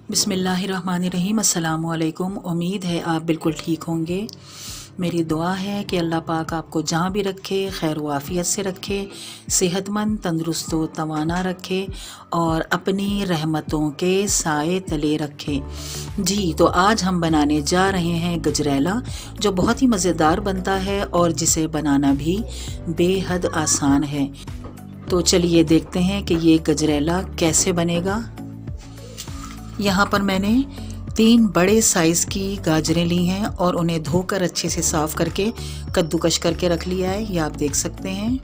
बिस्मिल्लाहिर्रहमानिर्रहीम। अस्सलामु अलैकुम। उम्मीद है आप बिल्कुल ठीक होंगे। मेरी दुआ है कि अल्लाह पाक आपको जहाँ भी रखे खैर व आफ़ियत से रखे, सेहतमंद तंदुरुस्त व तवाना रखे और अपनी रहमतों के साए तले रखे। जी तो आज हम बनाने जा रहे हैं गजरेला, जो बहुत ही मज़ेदार बनता है और जिसे बनाना भी बेहद आसान है। तो चलिए देखते हैं कि ये गजरेला कैसे बनेगा। यहाँ पर मैंने 3 बड़े साइज़ की गाजरें ली हैं और उन्हें धोकर अच्छे से साफ़ करके कद्दूकश करके रख लिया है। ये आप देख सकते हैं।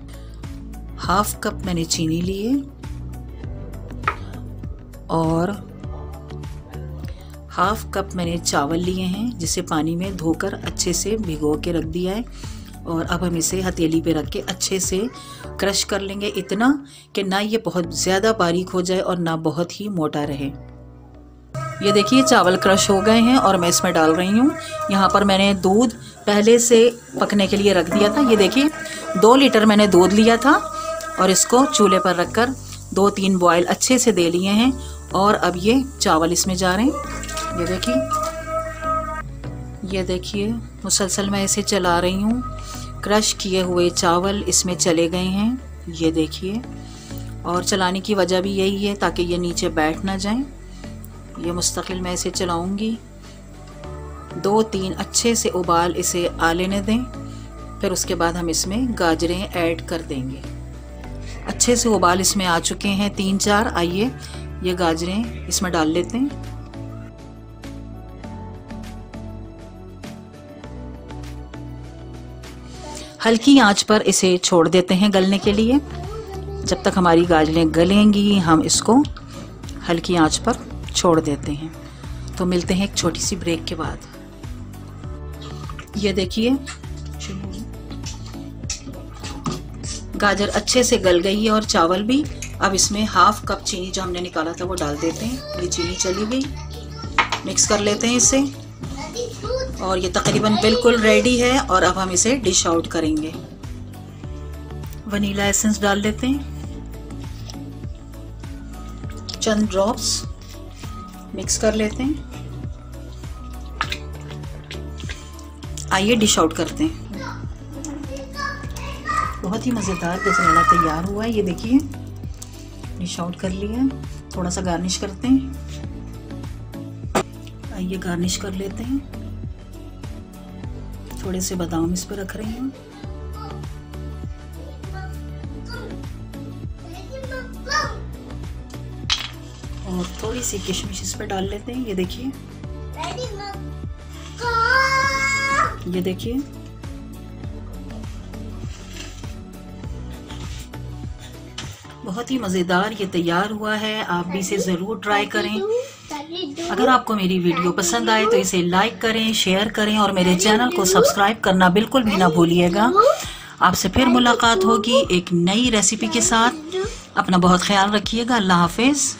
हाफ कप मैंने चीनी लिए और हाफ कप मैंने चावल लिए हैं, जिसे पानी में धोकर अच्छे से भिगो के रख दिया है। और अब हम इसे हथेली पे रख के अच्छे से क्रश कर लेंगे, इतना कि ना ये बहुत ज़्यादा बारीक हो जाए और ना बहुत ही मोटा रहे। ये देखिए चावल क्रश हो गए हैं और मैं इसमें डाल रही हूँ। यहाँ पर मैंने दूध पहले से पकने के लिए रख दिया था। ये देखिए 2 लीटर मैंने दूध लिया था और इसको चूल्हे पर रखकर 2-3 बॉयल अच्छे से दे लिए हैं। और अब ये चावल इसमें जा रहे हैं। ये देखिए मुसलसल मैं इसे चला रही हूँ। क्रश किए हुए चावल इसमें चले गए हैं, ये देखिए। और चलाने की वजह भी यही है ताकि ये नीचे बैठ ना जाए। ये मुस्तकिल मैं इसे चलाऊंगी। 2-3 अच्छे से उबाल इसे आ लेने दें, फिर उसके बाद हम इसमें गाजरें ऐड कर देंगे। अच्छे से उबाल इसमें आ चुके हैं 3-4। आइए ये गाजरें इसमें डाल लेते हैं। हल्की आंच पर इसे छोड़ देते हैं गलने के लिए। जब तक हमारी गाजरें गलेंगी हम इसको हल्की आंच पर छोड़ देते हैं। तो मिलते हैं एक छोटी सी ब्रेक के बाद। ये देखिए गाजर अच्छे से गल गई है और चावल भी। अब इसमें हाफ कप चीनी जो हमने निकाला था वो डाल देते हैं। ये चीनी चली गई, मिक्स कर लेते हैं इसे। और ये तकरीबन बिल्कुल रेडी है और अब हम इसे डिश आउट करेंगे। वनीला एसेंस डाल लेते हैं, चंद ड्रॉप्स, मिक्स कर लेते हैं। आइए डिश आउट करते हैं। बहुत ही मज़ेदार गजरेला तैयार हुआ है। ये देखिए डिश आउट कर लिया। थोड़ा सा गार्निश करते हैं। आइए गार्निश कर लेते हैं। थोड़े से बादाम इस पर रख रही हूँ। और थोड़ी सी किशमिश इस पर डाल लेते हैं। ये देखिए, ये देखिए बहुत ही मज़ेदार ये तैयार हुआ है। आप भी इसे ज़रूर ट्राई करें। अगर आपको मेरी वीडियो पसंद आए तो इसे लाइक करें, शेयर करें और मेरे चैनल को सब्सक्राइब करना बिल्कुल भी ना भूलिएगा। आपसे फिर मुलाकात होगी एक नई रेसिपी के साथ। अपना बहुत ख्याल रखिएगा। अल्लाह हाफिज़।